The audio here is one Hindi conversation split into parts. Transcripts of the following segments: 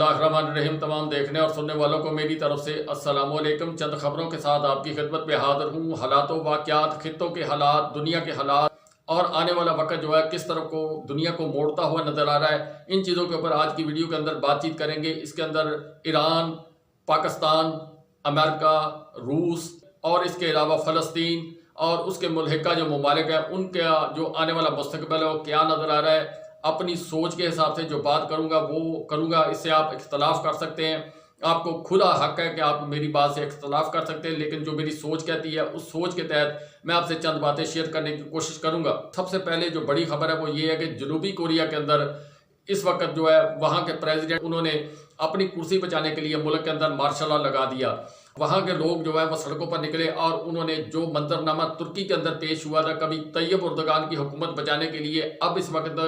बिस्मिल्लाहिर्रहमानिर्रहीम। तमाम देखने और सुनने वालों को मेरी तरफ से अस्सलाम वालेकुम। चंद खबरों के साथ आपकी खिदमत में हाजिर हूँ। हालातों, वाक़यात, खित्तों के हालात, दुनिया के हालात और आने वाला वक्त जो है किस तरफ को दुनिया को मोड़ता हुआ नज़र आ रहा है, इन चीज़ों के ऊपर आज की वीडियो के अंदर बातचीत करेंगे। इसके अंदर ईरान, पाकिस्तान, अमेरिका, रूस और इसके अलावा फ़लस्तीन और उसके मुल्हिका जो ममालिक है उनका जो आने वाला मुस्तकबिल है वो क्या नज़र आ रहा है, अपनी सोच के हिसाब से जो बात करूंगा वो करूंगा। इससे आप इख्तलाफ कर सकते हैं, आपको खुला हक है कि आप मेरी बात से इख्तलाफ कर सकते हैं, लेकिन जो मेरी सोच कहती है उस सोच के तहत मैं आपसे चंद बातें शेयर करने की कोशिश करूंगा। सबसे पहले जो बड़ी खबर है वो ये है कि जनूबी कोरिया के अंदर इस वक्त जो है वहाँ के प्रेसिडेंट उन्होंने अपनी कुर्सी बचाने के लिए मुल्क के अंदर मार्शल लॉ लगा दिया। वहाँ के लोग जो है वो सड़कों पर निकले और उन्होंने जो मंजरनामा तुर्की के अंदर पेश हुआ था कभी तैयब उर्दगान की हुकूमत बचाने के लिए, अब इस वक्त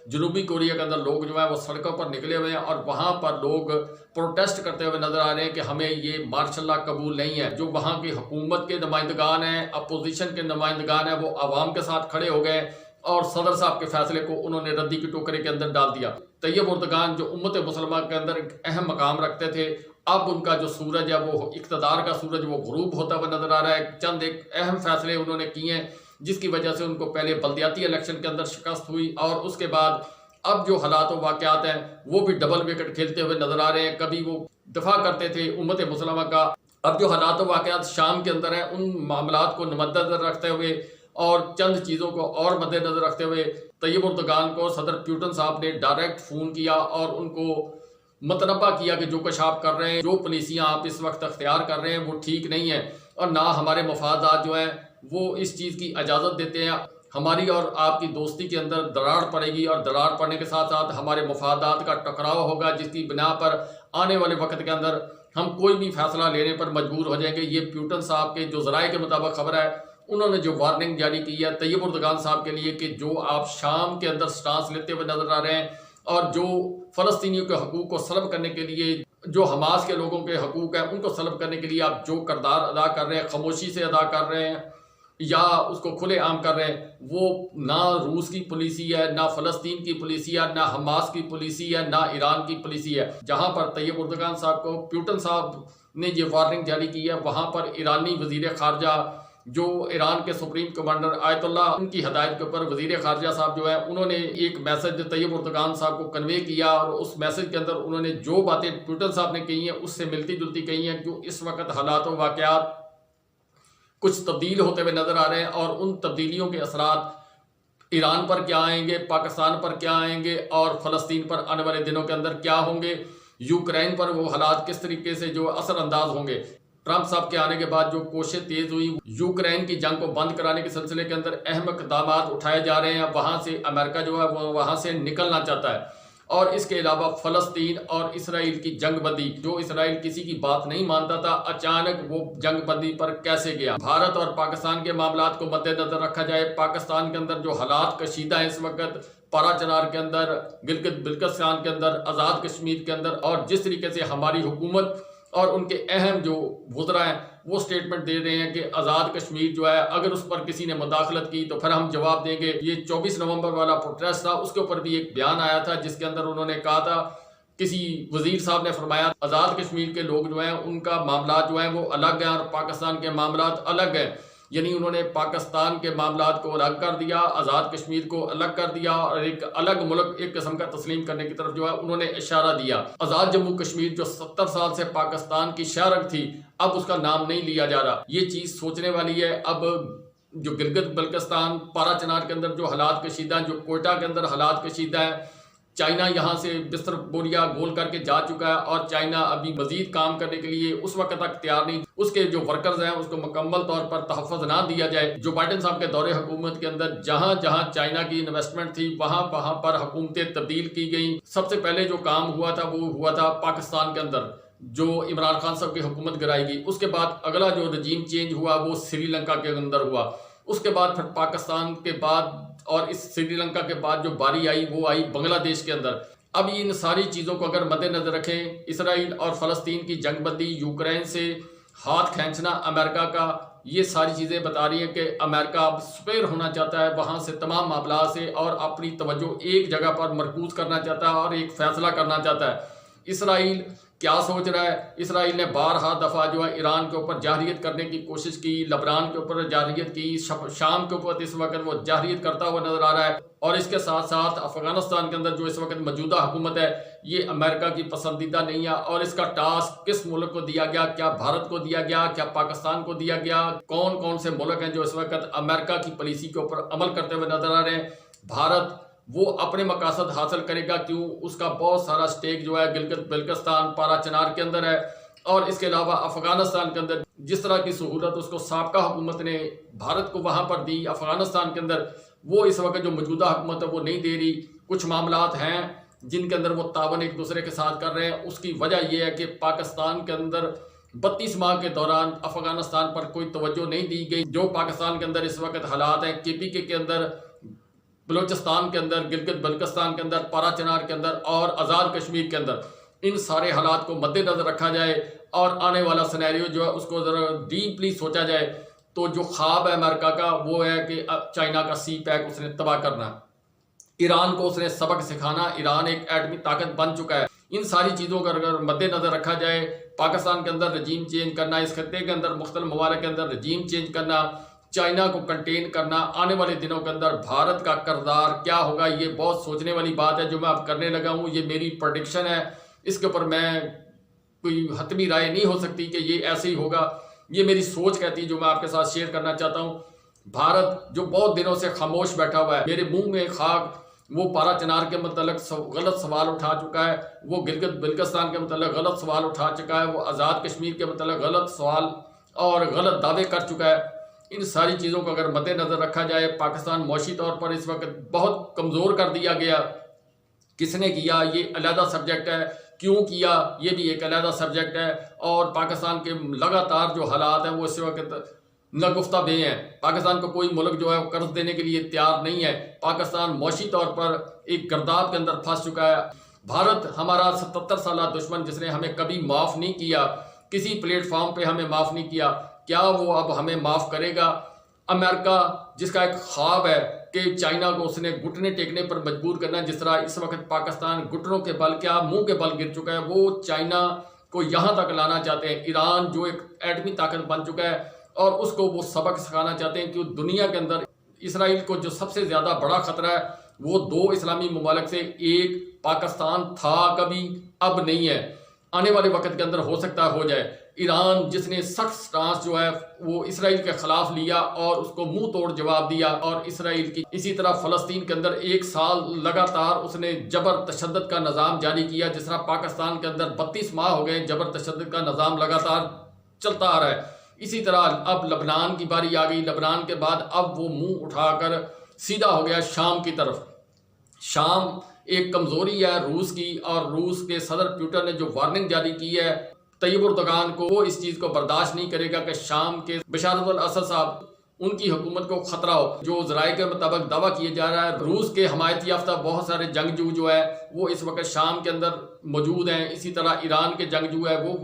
जनूबी कोरिया के अंदर लोग जो है वो सड़कों पर निकले हुए हैं और वहाँ पर लोग प्रोटेस्ट करते हुए नजर आ रहे हैं कि हमें ये मार्शल लॉ कबूल नहीं है। जो वहाँ की हुकूमत के नुमाइंदगान हैं, अपोजिशन के नुमाइंदगान हैं, वो आवाम के साथ खड़े हो गए और सदर साहब के फैसले को उन्होंने रद्दी की टोकरी के अंदर डाल दिया। तैयब उर्दगान जो उम्मत मुसलमान के अंदर एक अहम मकाम रखते थे, अब उनका जो सूरज है वो इक़्तिदार का सूरज वो गुरूब होता हुआ नजर आ रहा है। चंद एक अहम फैसले उन्होंने किए हैं जिसकी वजह से उनको पहले बल्दियाती इलेक्शन के अंदर शिकस्त हुई और उसके बाद अब जो हालात व वाक़यात हैं वो भी डबल विकेट खेलते हुए नजर आ रहे हैं। कभी वो दफा करते थे उम्मत मुसलमान का, अब जो हालात व वाक़यात शाम के अंदर हैं उन मामलात को मद्देनजर रखते हुए और चंद चीज़ों को और मद्देनजर रखते हुए तैयब उर्दगान को सदर प्यूटन साहब ने डायरेक्ट फ़ोन किया और उनको मतनबा किया कि जो कुछ आप कर रहे हैं, जो पॉलिसियाँ आप इस वक्त अख्तियार कर रहे हैं वो ठीक नहीं है और ना हमारे मफादात जो हैं वो इस चीज़ की इजाज़त देते हैं। हमारी और आपकी दोस्ती के अंदर दरार पड़ेगी और दरार पड़ने के साथ साथ हमारे मफादात का टकराव होगा, जिसकी बिना पर आने वाले वक्त के अंदर हम कोई भी फैसला लेने पर मजबूर हो जाएंगे। ये प्यूटन साहब के जो ज़राए के मुताबिक खबर है, उन्होंने जो वार्निंग जारी की है तैयब उर्दगान साहब के लिए कि जो आप शाम के अंदर स्टांस लेते हुए नजर आ रहे हैं और जो फ़लस्तीनियों के हकूक़ को सल्ब करने के लिए, जो हमास के लोगों के हकूक़ हैं उनको सल्ब करने के लिए आप जो किरदार अदा कर रहे हैं, खामोशी से अदा कर रहे हैं या उसको खुले आम कर रहे हैं, वो ना रूस की पॉलिसी है, ना फ़लस्तीन की पॉलिसी है, ना हमास की पॉलिसी है, ना ईरान की पॉलिसी है। जहाँ पर तैयब उर्दगान साहब को प्यूटन साहब ने ये वार्निंग जारी की है, वहाँ पर ईरानी वज़ीर ख़ारजा जो ईरान के सुप्रीम कमांडर आयतुल्लाह उनकी हदायत के ऊपर वज़ीर ख़ारजा साहब जो है उन्होंने एक मैसेज तैयब उर्दगान साहब को कन्वे किया और उस मैसेज के अंदर उन्होंने जो बातें प्यूटन साहब ने कही हैं उससे मिलती जुलती कही हैं। जो इस वक्त हालात व वाक़यात कुछ तब्दील होते हुए नजर आ रहे हैं और उन तब्दीलियों के असरात ईरान पर क्या आएंगे, पाकिस्तान पर क्या आएंगे और फ़लस्तीन पर आने वाले दिनों के अंदर क्या होंगे, यूक्रेन पर वो हालात किस तरीके से जो असरअंदाज होंगे। ट्रंप साहब के आने के बाद जो कोशिश तेज हुई यूक्रेन की जंग को बंद कराने के सिलसिले के अंदर अहम इक़दाम उठाए जा रहे हैं। वहाँ से अमेरिका जो है वो वहाँ से निकलना चाहता है और इसके अलावा फ़लस्तीन और इसराइल की जंगबंदी, जो इसराइल किसी की बात नहीं मानता था, अचानक वो जंगबंदी पर कैसे गया। भारत और पाकिस्तान के मामलात को मद्देनजर रखा जाए, पाकिस्तान के अंदर जो हालात कशीदा है इस वक्त, पारा चनार के अंदर, गिलगित बिल्तिस्तान के अंदर, आज़ाद कश्मीर के अंदर, और जिस तरीके से हमारी हुकूमत और उनके अहम जो वज़रा हैं वो स्टेटमेंट दे रहे हैं कि आज़ाद कश्मीर जो है अगर उस पर किसी ने मुदाखलत की तो फिर हम जवाब देंगे। ये 24 नवंबर वाला प्रोटेस्ट था, उसके ऊपर भी एक बयान आया था जिसके अंदर उन्होंने कहा था, किसी वज़ीर साहब ने फरमाया आज़ाद कश्मीर के लोग जो हैं उनका मामला जो है वो अलग है और पाकिस्तान के मामला अलग है। यानी उन्होंने पाकिस्तान के मामलात को अलग कर दिया, आज़ाद कश्मीर को अलग कर दिया और एक अलग मुल्क एक किस्म का तस्लीम करने की तरफ जो है उन्होंने इशारा दिया। आज़ाद जम्मू कश्मीर जो 70 साल से पाकिस्तान की शहरक थी, अब उसका नाम नहीं लिया जा रहा। ये चीज़ सोचने वाली है। अब जो गिलगित बल्तिस्तान, पारा चनार के अंदर जो हालात कशीदा हैं, जो कोयटा के अंदर हालात कशीदा हैं, चाइना यहाँ से बिस्तर बोरिया गोल करके जा चुका है और चाइना अभी मजीद काम करने के लिए उस वक्त तक तैयार नहीं। उसके जो वर्कर्स हैं उसको मुकम्मल तौर पर तहफ़्फ़ुज़ ना दिया जाए। जो बाइडेन साहब के दौरे हुकूमत के अंदर जहाँ जहाँ चाइना की इन्वेस्टमेंट थी वहाँ वहाँ पर हुकूमतें तब्दील की गई। सबसे पहले जो काम हुआ था वो हुआ था पाकिस्तान के अंदर, जो इमरान खान साहब की हुकूमत गिराई गई। उसके बाद अगला जो रजीम चेंज हुआ वो श्रीलंका के अंदर हुआ। उसके बाद फिर पाकिस्तान के बाद और इस श्रीलंका के बाद जो बारी आई वो आई बांग्लादेश के अंदर। अब इन सारी चीज़ों को अगर मद्देनजर रखें, इसराइल और फ़लस्तीन की जंगबंदी, यूक्रेन से हाथ खींचना अमेरिका का, ये सारी चीज़ें बता रही हैं कि अमेरिका अब स्पेयर होना चाहता है वहाँ से तमाम मामला से और अपनी तवज्जो एक जगह पर मरकूज़ करना चाहता है और एक फ़ैसला करना चाहता है। इसराइल क्या सोच रहा है? इसराइल ने बारहा दफ़ा जो है ईरान के ऊपर जारहियत करने की कोशिश की, लबनान के ऊपर जारहियत की, शाम के ऊपर इस वक्त वो जारहियत करता हुआ नजर आ रहा है। और इसके साथ साथ अफगानिस्तान के अंदर जो इस वक्त मौजूदा हुकूमत है ये अमेरिका की पसंदीदा नहीं है। और इसका टास्क किस मुल्क को दिया गया? क्या भारत को दिया गया? क्या पाकिस्तान को दिया गया? कौन कौन से मुल्क हैं जो इस वक्त अमेरिका की पॉलिसी के ऊपर अमल करते हुए नजर आ रहे हैं? भारत वो अपने मकासद हासिल करेगा, क्यों? उसका बहुत सारा स्टेक जो है गिलगित बल्तिस्तान, पारा चनार के अंदर है। और इसके अलावा अफगानिस्तान के अंदर जिस तरह की सहूलत उसको साबका हुकूमत ने भारत को वहां पर दी, अफगानिस्तान के अंदर वो इस वक्त जो मौजूदा हुकूमत है वो नहीं दे रही। कुछ मामलात हैं जिनके अंदर वो तावन एक दूसरे के साथ कर रहे हैं। उसकी वजह यह है कि पाकिस्तान के अंदर 32 माह के दौरान अफगानिस्तान पर कोई तवज्जो नहीं दी गई। जो पाकिस्तान के अंदर इस वक्त हालात हैं, KPK के अंदर, बलूचिस्तान के अंदर, गिलगित बल्तिस्तान के अंदर, पारा चनार के अंदर और आज़ाद कश्मीर के अंदर, इन सारे हालात को मद्देनजर रखा जाए और आने वाला सिनेरियो जो है उसको ज़रा डीपली सोचा जाए। तो जो ख्वाब है अमेरिका का वो है कि चाइना का सी पैक उसने तबाह करना, ईरान को उसने सबक सिखाना। ईरान एक एटमी ताकत बन चुका है। इन सारी चीज़ों का अगर मद्देनजर रखा जाए, पाकिस्तान के अंदर रजीम चेंज करना, इस खत्ते के अंदर मुख्तलिफ ममालिक के अंदर रजीम चेंज करना, चाइना को कंटेन करना, आने वाले दिनों के अंदर भारत का किरदार क्या होगा, ये बहुत सोचने वाली बात है जो मैं अब करने लगा हूँ। ये मेरी प्रेडिक्शन है, इसके ऊपर मैं कोई हतमी राय नहीं हो सकती कि ये ऐसे ही होगा। ये मेरी सोच कहती है जो मैं आपके साथ शेयर करना चाहता हूँ। भारत जो बहुत दिनों से खामोश बैठा हुआ है, मेरे मुंह में खाक, वो पारा चनार के मतलब गलत सवाल उठा चुका है, वो गिलगित बल्तिस्तान के मतलब गलत सवाल उठा चुका है, वो आज़ाद कश्मीर के मतलब गलत सवाल और गलत दावे कर चुका है। इन सारी चीज़ों को अगर मद्देनजर रखा जाए, पाकिस्तान मौशी तौर पर इस वक्त बहुत कमज़ोर कर दिया गया। किसने किया ये अलहदा सब्जेक्ट है, क्यों किया ये भी एक अलहदा सब्जेक्ट है। और पाकिस्तान के लगातार जो हालात हैं वो इस वक्त नगुफ्ता बे हैं। पाकिस्तान को कोई मुल्क जो है वो कर्ज देने के लिए तैयार नहीं है। पाकिस्तान मौशी तौर पर एक गर्दाब के अंदर फंस चुका है। भारत हमारा 77 साल दुश्मन जिसने हमें कभी माफ़ नहीं किया, किसी प्लेटफॉर्म पे हमें माफ़ नहीं किया, क्या वो अब हमें माफ़ करेगा? अमेरिका जिसका एक ख्वाब है कि चाइना को उसने घुटने टेकने पर मजबूर करना, जिस तरह इस वक्त पाकिस्तान घुटनों के बल, क्या मुंह के बल गिर चुका है, वो चाइना को यहाँ तक लाना चाहते हैं। ईरान जो एक एटमी ताकत बन चुका है और उसको वो सबक सिखाना चाहते हैं कि दुनिया के अंदर इसराइल को जो सबसे ज़्यादा बड़ा ख़तरा है वो 2 इस्लामी ममालिक से, एक पाकिस्तान था कभी, अब नहीं है, आने वाले वक्त के अंदर हो सकता हो जाए। ईरान जिसने सख्त स्टांस जो है वो इसराइल के खिलाफ लिया और उसको मुंह तोड़ जवाब दिया, और इसराइल की इसी तरह फ़लस्तीन के अंदर 1 साल लगातार उसने जबर तशद्दुद का निज़ाम जारी किया। जिस तरह पाकिस्तान के अंदर 32 माह हो गए जबर तशद्दुद का निज़ाम लगातार चलता आ रहा है, इसी तरह अब लबनान की बारी आ गई। लबनान के बाद अब वो मुंह उठाकर सीधा हो गया शाम की तरफ। शाम एक कमज़ोरी है रूस की, और रूस के सदर पुतिन ने जो वार्निंग जारी की है तैयब एर्दोगान को, वो इस चीज़ को बर्दाश्त नहीं करेगा कि शाम के बशार अल असद साहब उनकी हुकूमत को खतरा हो। जो ज़राए के मुताबिक दावा किया जा रहा है, रूस के हमायत याफ्ता बहुत सारे जंगजू जो है वो इस वक्त शाम के अंदर मौजूद हैं। इसी तरह ईरान के जंगजू है वो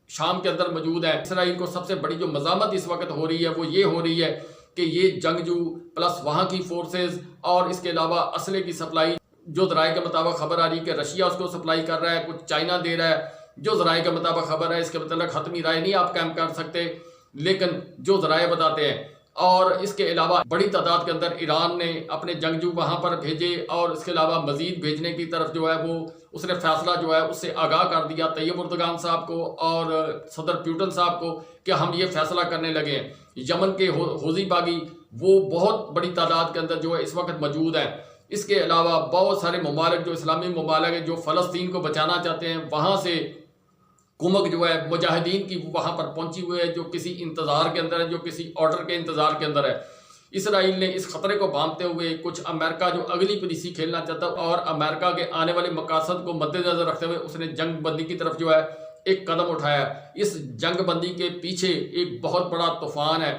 शाम के अंदर मौजूद है। इसराइल को सबसे बड़ी जो मज़ामत इस वक्त हो रही है वो ये हो रही है कि ये जंगजू प्लस वहाँ की फोर्सेस और इसके अलावा असले की सप्लाई, जो ज़राए के मुताबिक खबर आ रही है कि रशिया उसको सप्लाई कर रहा है, कुछ चाइना दे रहा है। जो ज़राए के मुताबिक खबर है, इसके मतलब हतमी राय नहीं आप कायम कर सकते, लेकिन जो ज़राए बताते हैं। और इसके अलावा बड़ी तादाद के अंदर ईरान ने अपने जंगजू वहाँ पर भेजे, और इसके अलावा मज़ीद भेजने की तरफ जो है वो उसने फैसला जो है उससे आगाह कर दिया तैयब एर्दोगान साहब को और सदर पुतिन साहब को कि हम ये फैसला करने लगे हैं। यमन के हौज़ी बागी वो बहुत बड़ी तादाद के अंदर जो है इस वक्त मौजूद है। इसके अलावा बहुत सारे ममालिक जो इस्लामी ममालिक हैं जो फ़लस्तीन को बचाना चाहते हैं, वहाँ से कुमक जो है मुजाहिदीन की वहाँ पर पहुंची हुई है, जो किसी इंतज़ार के अंदर है, जो किसी ऑर्डर के इंतज़ार के अंदर है। इसराइल ने इस खतरे को भांपते हुए कुछ अमेरिका जो अगली पॉलिसी खेलना चाहता है और अमेरिका के आने वाले मकासद को मद्देनजर रखते हुए उसने जंग बंदी की तरफ जो है एक कदम उठाया। इस जंग बंदी के पीछे एक बहुत बड़ा तूफान है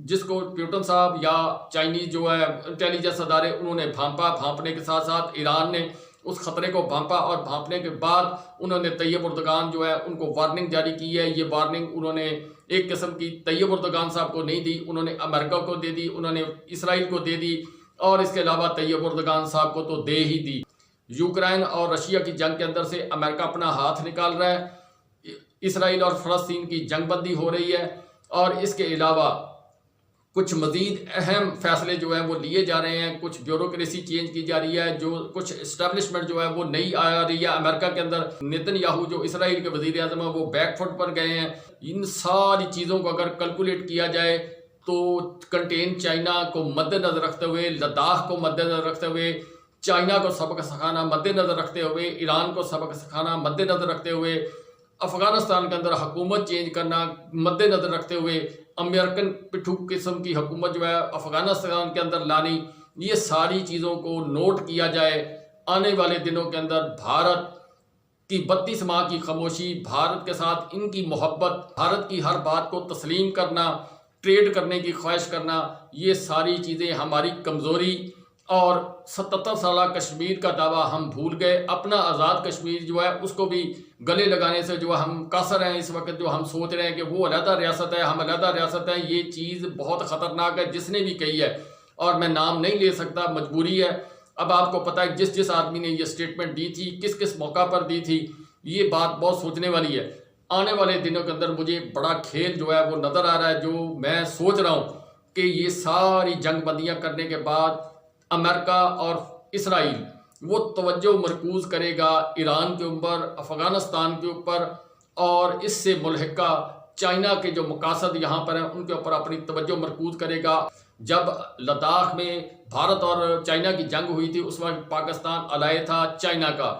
जिसको पुतिन साहब या चाइनीज जो है इंटेलिजेंस अदारे उन्होंने भांपा। भांपने के साथ साथ ईरान ने उस खतरे को भांपा और भांपने के बाद उन्होंने तैयब एर्दोगान जो है उनको वार्निंग जारी की है। ये वार्निंग उन्होंने एक किस्म की तैयब एर्दोगान साहब को नहीं दी, उन्होंने अमेरिका को दे दी, उन्होंने इसराइल को दे दी, और इसके अलावा तैयब एर्दोगान साहब को तो दे ही दी। यूक्रेन और रशिया की जंग के अंदर से अमेरिका अपना हाथ निकाल रहा है। इसराइल और फ़लस्तीन की जंगबंदी हो रही है और इसके अलावा कुछ मज़ीद अहम फैसले जो हैं वो लिए जा रहे हैं। कुछ ब्यूरोक्रेसी चेंज की जा रही है, जो कुछ इस्टेब्लिशमेंट जो है वो नई आ रही है अमेरिका के अंदर। नेतन्याहू जो इसराइल के वज़ीर आज़म है वो बैकफुट पर गए हैं। इन सारी चीज़ों को अगर कैलकुलेट किया जाए तो कंटेन चाइना को मद्देनज़र रखते हुए, लद्दाख को मद्देनज़र रखते हुए, चाइना को सबक सिखाना मद्देनज़र रखते हुए, ईरान को सबक सिखाना मद्देनज़र रखते हुए, अफ़गानिस्तान के अंदर हुकूमत चेंज करना मद्देनज़र रखते हुए, अमेरिकन पिट्ठू किस्म की हुकूमत जो है अफ़गानिस्तान के अंदर लानी, ये सारी चीज़ों को नोट किया जाए। आने वाले दिनों के अंदर भारत की 32 माह की खामोशी, भारत के साथ इनकी मोहब्बत, भारत की हर बात को तस्लीम करना, ट्रेड करने की ख्वाहिश करना, ये सारी चीज़ें हमारी कमज़ोरी और 77 साल कश्मीर का दावा हम भूल गए। अपना आज़ाद कश्मीर जो है उसको भी गले लगाने से जो हम कासर हैं इस वक्त, जो हम सोच रहे हैं कि वो अलहदा रियासत है, हम अलहदा रियासत है, ये चीज़ बहुत ख़तरनाक है। जिसने भी कही है, और मैं नाम नहीं ले सकता, मजबूरी है। अब आपको पता है जिस जिस आदमी ने ये स्टेटमेंट दी थी, किस किस मौका पर दी थी, ये बात बहुत सोचने वाली है। आने वाले दिनों के अंदर मुझे बड़ा खेल जो है वो नज़र आ रहा है, जो मैं सोच रहा हूँ कि ये सारी जंगबंदियाँ करने के बाद अमेरिका और इसराइल वो तवज्जो मरकूज़ करेगा ईरान के ऊपर, अफ़गानिस्तान के ऊपर, और इससे मुल्हिका चाइना के जो मकासद यहाँ पर हैं उनके ऊपर अपनी तवज्जो मरकूज़ करेगा। जब लद्दाख में भारत और चाइना की जंग हुई थी उस वक्त पाकिस्तान अलाय था चाइना का,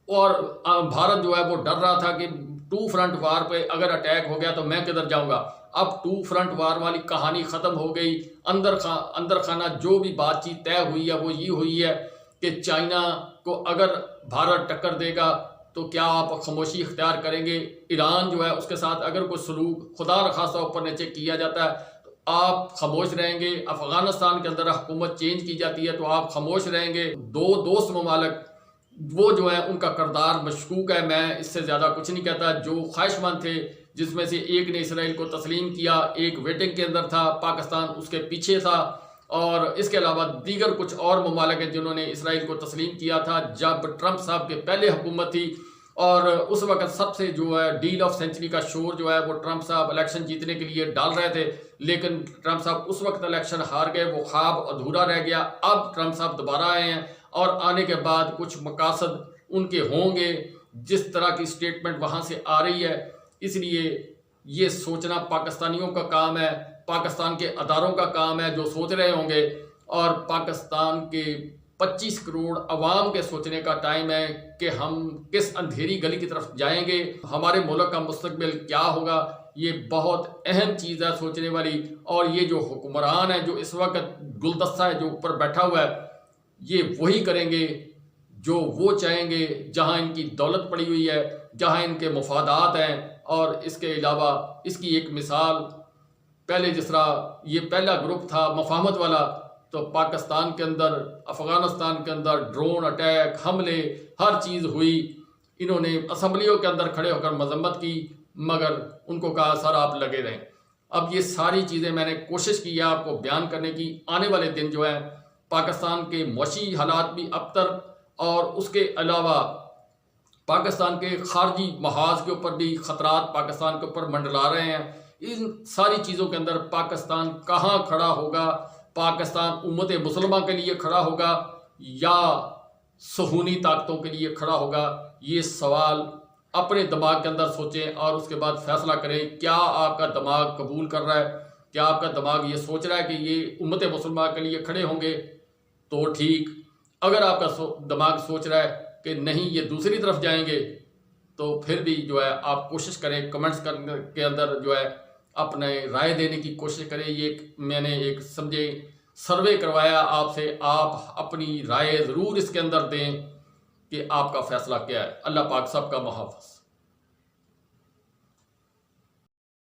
और भारत जो है वो डर रहा था कि 2 फ्रंट वार पे अगर अटैक हो गया तो मैं किधर जाऊंगा। अब 2 फ्रंट वार वाली कहानी ख़त्म हो गई। अंदर खाना जो भी बातचीत तय हुई है वो ये हुई है कि चाइना को अगर भारत टक्कर देगा तो क्या आप खामोशी इख्तियार करेंगे। ईरान जो है उसके साथ अगर कोई सलूक खुदा न खासा ऊपर नीचे किया जाता है तो आप खामोश रहेंगे। अफ़गानिस्तान के अंदर हुकूमत चेंज की जाती है तो आप खामोश रहेंगे। 2 दोस्त ममालिक वो जो है उनका किरदार मशकूक है। मैं इससे ज़्यादा कुछ नहीं कहता। जो ख्वाहिशमंद थे, जिसमें से एक ने इसराइल को तस्लीम किया, एक वेटिंग के अंदर था, पाकिस्तान उसके पीछे था, और इसके अलावा दीगर कुछ और ममालिक हैं जिन्होंने इसराइल को तस्लीम किया था जब ट्रंप साहब के पहले हुकूमत थी। और उस वक्त सबसे जो है डील ऑफ सेंचुरी का शोर जो है वो ट्रंप साहब इलेक्शन जीतने के लिए डाल रहे थे, लेकिन ट्रंप साहब उस वक्त इलेक्शन हार गए, वो ख्वाब अधूरा रह गया। अब ट्रंप साहब दोबारा आए हैं और आने के बाद कुछ मकासद उनके होंगे, जिस तरह की स्टेटमेंट वहाँ से आ रही है। इसलिए ये सोचना पाकिस्तानियों का काम है, पाकिस्तान के अदारों का काम है जो सोच रहे होंगे, और पाकिस्तान के 25 करोड़ अवाम के सोचने का टाइम है कि हम किस अंधेरी गली की तरफ जाएंगे, हमारे मुल्क का मुस्तकबिल क्या होगा। ये बहुत अहम चीज़ है सोचने वाली। और ये जो हुक्मरान है, जो इस वक्त गुलदस्ता है जो ऊपर बैठा हुआ है, ये वही करेंगे जो वो चाहेंगे, जहां इनकी दौलत पड़ी हुई है, जहां इनके मुफादात हैं। और इसके अलावा इसकी एक मिसाल, पहले जिस तरह ये पहला ग्रुप था मफाहमत वाला, तो पाकिस्तान के अंदर, अफ़गानिस्तान के अंदर ड्रोन अटैक, हमले, हर चीज़ हुई। इन्होंने असम्बलियों के अंदर खड़े होकर मजम्मत की, मगर उनको कहा सर आप लगे रहें। अब ये सारी चीज़ें मैंने कोशिश की है आपको बयान करने की। आने वाले दिन जो है पाकिस्तान के मौशी हालात भी अबतर, और उसके अलावा पाकिस्तान के खारजी महाज के ऊपर भी ख़तरात पाकिस्तान के ऊपर मंडला रहे हैं। इन सारी चीज़ों के अंदर पाकिस्तान कहाँ खड़ा होगा? पाकिस्तान उम्मत मुसलमान के लिए खड़ा होगा या सहूनी ताकतों के लिए खड़ा होगा? ये सवाल अपने दिमाग के अंदर सोचें और उसके बाद फैसला करें। क्या आपका दिमाग कबूल कर रहा है? क्या आपका दिमाग ये सोच रहा है कि ये उम्मत मुसलमान के लिए खड़े होंगे? तो ठीक। अगर आपका दिमाग सोच रहा है कि नहीं ये दूसरी तरफ जाएंगे, तो फिर भी जो है आप कोशिश करें, कमेंट्स के अंदर जो है अपने राय देने की कोशिश करें। ये मैंने एक समझे सर्वे करवाया आपसे, आप अपनी राय ज़रूर इसके अंदर दें कि आपका फ़ैसला क्या है। अल्लाह पाक सबका मुहाफ़िज़।